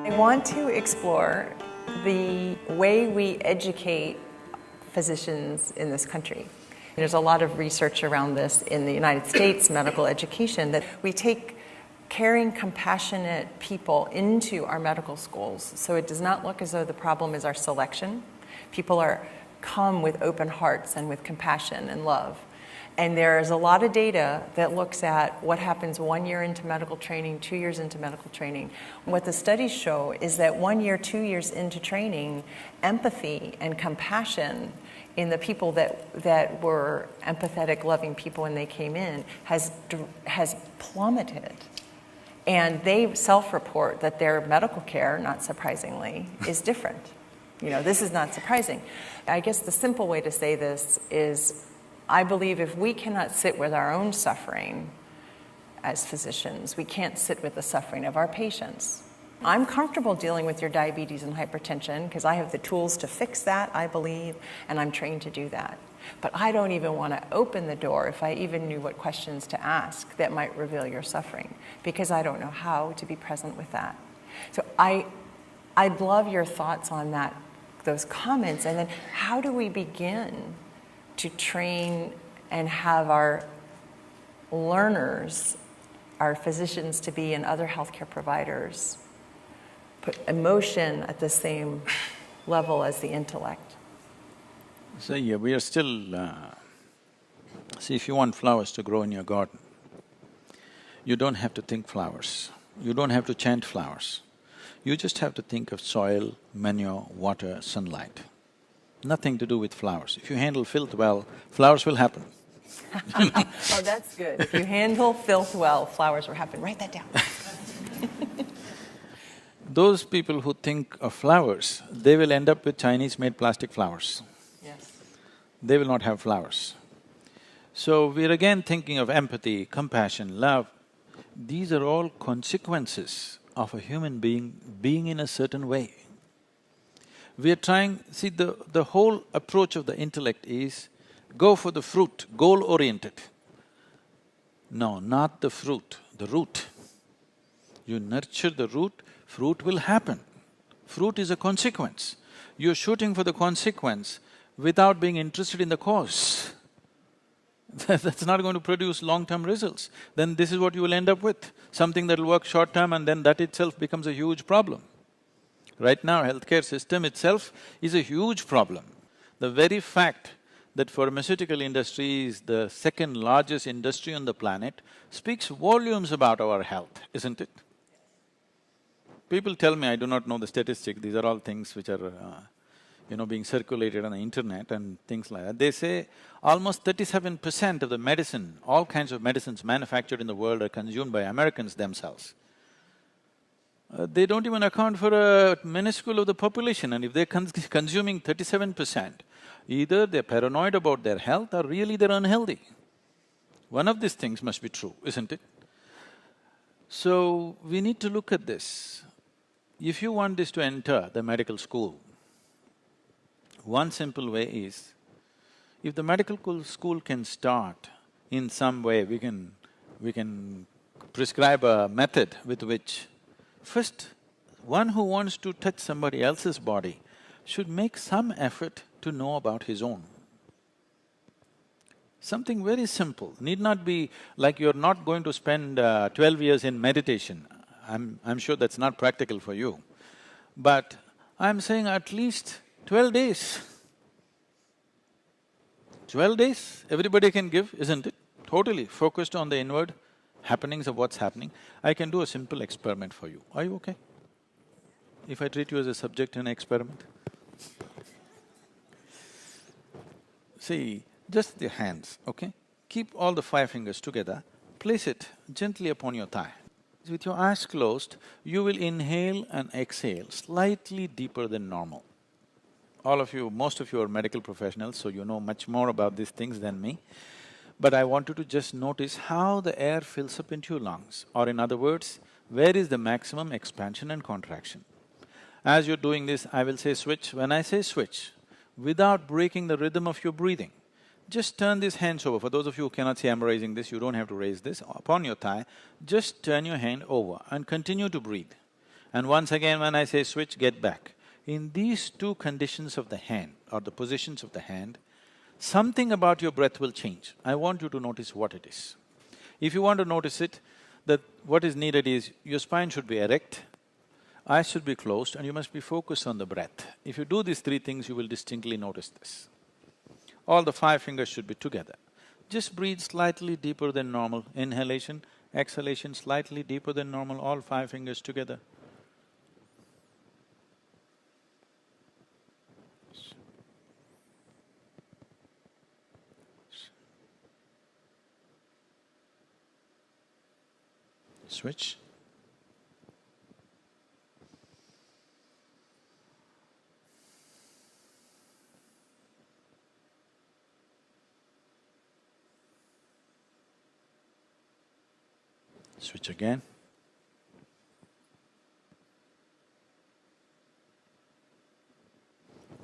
I want to explore the way we educate physicians in this country. There's a lot of research around this in the United States, medical education, that we take caring, compassionate people into our medical schools. So it does not look as though the problem is our selection. People come with open hearts and with compassion and love. And there's a lot of data that looks at what happens 1 year into medical training, 2 years into medical training. What the studies show is that 1 year, 2 years into training, empathy and compassion in the people that were empathetic, loving people when they came in has plummeted. And they self-report that their medical care, not surprisingly, is different. This is not surprising. I guess the simple way to say this is, I believe if we cannot sit with our own suffering as physicians, we can't sit with the suffering of our patients. I'm comfortable dealing with your diabetes and hypertension because I have the tools to fix that, I believe, and I'm trained to do that. But I don't even want to open the door if I even knew what questions to ask that might reveal your suffering, because I don't know how to be present with that. So I'd love your thoughts on that, those comments, and then how do we begin to train and have our learners, our physicians to be, and other healthcare providers, put emotion at the same level as the intellect? So yeah, we are still… see, if you want flowers to grow in your garden, you don't have to think flowers, you don't have to chant flowers. You just have to think of soil, manure, water, sunlight. Nothing to do with flowers. If you handle filth well, flowers will happen. Oh, that's good. If you handle filth well, flowers will happen. Write that down. Those people who think of flowers, they will end up with Chinese-made plastic flowers. Yes. They will not have flowers. So we're again thinking of empathy, compassion, love. These are all consequences of a human being in a certain way. We are trying… see, the whole approach of the intellect is go for the fruit, goal-oriented. No, not the fruit, the root. You nurture the root, fruit will happen. Fruit is a consequence. You're shooting for the consequence without being interested in the cause. That's not going to produce long-term results. Then this is what you will end up with, something that'll work short-term, and then that itself becomes a huge problem. Right now, healthcare system itself is a huge problem. The very fact that pharmaceutical industry is the second largest industry on the planet speaks volumes about our health, isn't it? People tell me, I do not know the statistics, these are all things which are, being circulated on the internet and things like that. They say almost 37% of the medicine, all kinds of medicines manufactured in the world are consumed by Americans themselves. They don't even account for a minuscule of the population, and if they're consuming 37%, either they're paranoid about their health or really they're unhealthy. One of these things must be true, isn't it? So, we need to look at this. If you want this to enter the medical school, one simple way is, if the medical school can start in some way, we can prescribe a method with which first, one who wants to touch somebody else's body should make some effort to know about his own. Something very simple, need not be like you're not going to spend 12 years in meditation. I'm sure that's not practical for you. But I'm saying at least 12 days. 12 days, everybody can give, isn't it? Totally focused on the inward happenings of what's happening. I can do a simple experiment for you. Are you okay? If I treat you as a subject in an experiment? See, just the hands, okay? Keep all the 5 fingers together, place it gently upon your thigh. With your eyes closed, you will inhale and exhale slightly deeper than normal. All of you, most of you are medical professionals, so you know much more about these things than me. But I want you to just notice how the air fills up into your lungs, or in other words, where is the maximum expansion and contraction. As you're doing this, I will say switch. When I say switch, without breaking the rhythm of your breathing, just turn these hands over. For those of you who cannot see I'm raising this, you don't have to raise this. Upon your thigh, just turn your hand over and continue to breathe. And once again when I say switch, get back. In these two conditions of the hand or the positions of the hand, something about your breath will change. I want you to notice what it is. If you want to notice it, that what is needed is your spine should be erect, eyes should be closed, and you must be focused on the breath. If you do these three things, you will distinctly notice this. All the 5 fingers should be together. Just breathe slightly deeper than normal. Inhalation, exhalation slightly deeper than normal, all 5 fingers together. Switch. Switch again.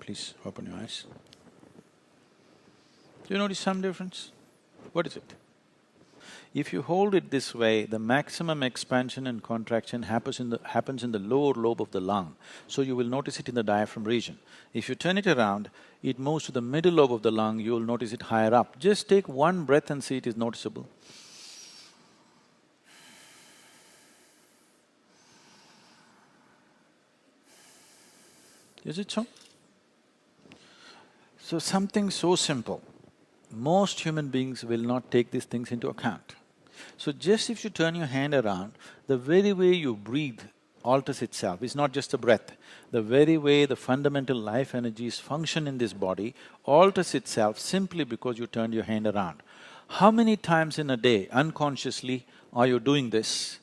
Please open your eyes. Do you notice some difference? What is it? If you hold it this way, the maximum expansion and contraction happens in the lower lobe of the lung, so you will notice it in the diaphragm region. If you turn it around, it moves to the middle lobe of the lung, you will notice it higher up. Just take one breath and see it is noticeable. Is it so? So something so simple, most human beings will not take these things into account. So just if you turn your hand around, the very way you breathe alters itself. It's not just the breath. The very way the fundamental life energies function in this body alters itself simply because you turned your hand around. How many times in a day, unconsciously, are you doing this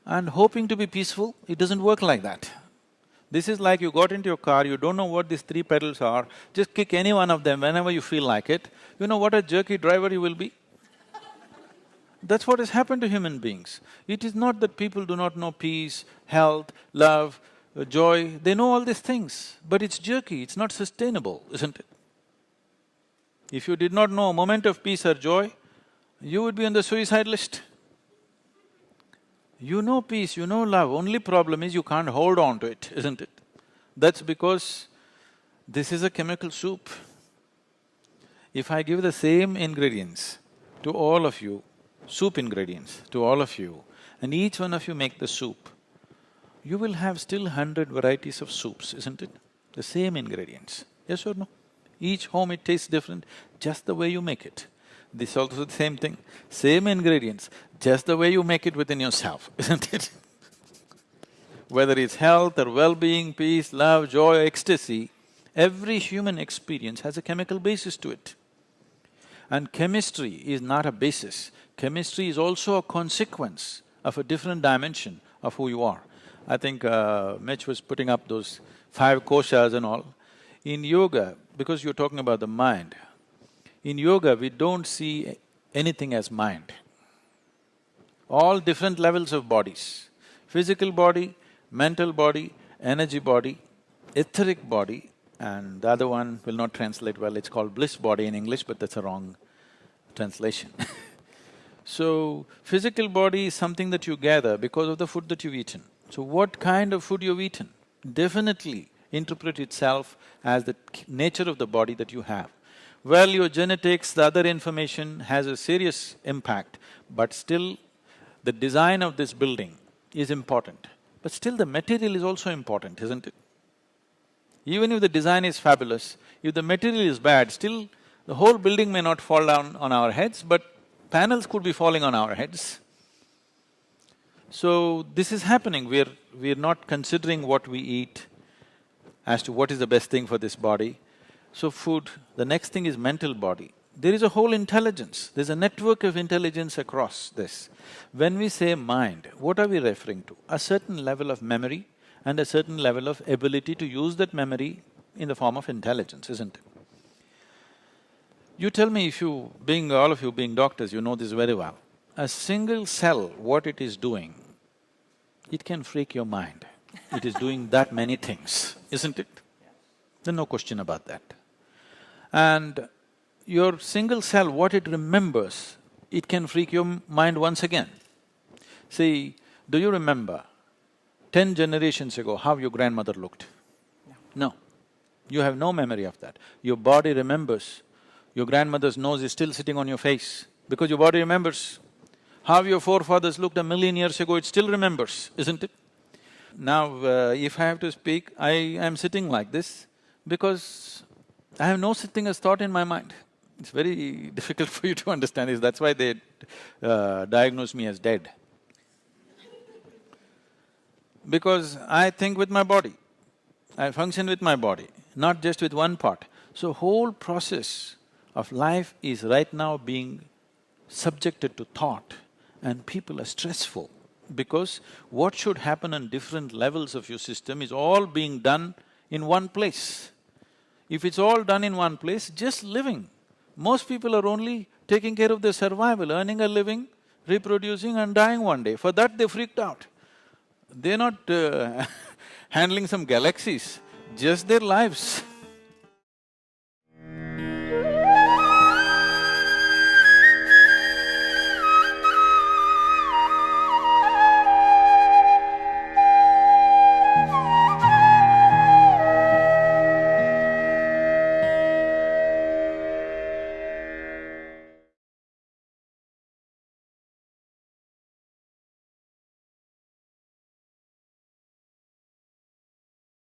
and hoping to be peaceful? It doesn't work like that. This is like you got into your car, you don't know what these 3 pedals are, just kick any one of them whenever you feel like it. You know what a jerky driver you will be? That's what has happened to human beings. It is not that people do not know peace, health, love, joy, they know all these things, but it's jerky, it's not sustainable, isn't it? If you did not know a moment of peace or joy, you would be on the suicide list. You know peace, you know love, only problem is you can't hold on to it, isn't it? That's because this is a chemical soup. If I give the same ingredients to all of you, soup ingredients to all of you, and each one of you make the soup, you will have still 100 varieties of soups, isn't it? The same ingredients, yes or no? Each home it tastes different, just the way you make it. This also the same thing, same ingredients, just the way you make it within yourself, isn't it? Whether it's health or well-being, peace, love, joy, ecstasy, every human experience has a chemical basis to it. And chemistry is not a basis, chemistry is also a consequence of a different dimension of who you are. I think Mitch was putting up those 5 koshas and all. In yoga, because you're talking about the mind, in yoga we don't see anything as mind. All different levels of bodies, physical body, mental body, energy body, etheric body, and the other one will not translate well, it's called bliss body in English, but that's a wrong translation. So, physical body is something that you gather because of the food that you've eaten. So what kind of food you've eaten definitely interpret itself as the nature of the body that you have. Well, your genetics, the other information has a serious impact, but still the design of this building is important. But still the material is also important, isn't it? Even if the design is fabulous, if the material is bad, still the whole building may not fall down on our heads, but panels could be falling on our heads. So, this is happening, we're not considering what we eat as to what is the best thing for this body. So food, the next thing is mental body. There is a whole intelligence, there's a network of intelligence across this. When we say mind, what are we referring to? A certain level of memory and a certain level of ability to use that memory in the form of intelligence, isn't it? You tell me if you, all of you being doctors, you know this very well. A single cell, what it is doing, it can freak your mind. It is doing that many things, isn't it? There's no question about that. And your single cell, what it remembers, it can freak your mind once again. See, do you remember 10 generations ago, how your grandmother looked? No. You have no memory of that. Your body remembers. Your grandmother's nose is still sitting on your face because your body remembers. How your forefathers looked a million years ago, it still remembers, isn't it? Now, if I have to speak, I am sitting like this because I have no such thing as thought in my mind. It's very difficult for you to understand this, that's why they diagnose me as dead. Because I think with my body, I function with my body, not just with one part. So whole process of life is right now being subjected to thought, and people are stressful because what should happen on different levels of your system is all being done in one place. If it's all done in one place, just living. Most people are only taking care of their survival, earning a living, reproducing and dying one day. For that they freaked out. They're not handling some galaxies, just their lives.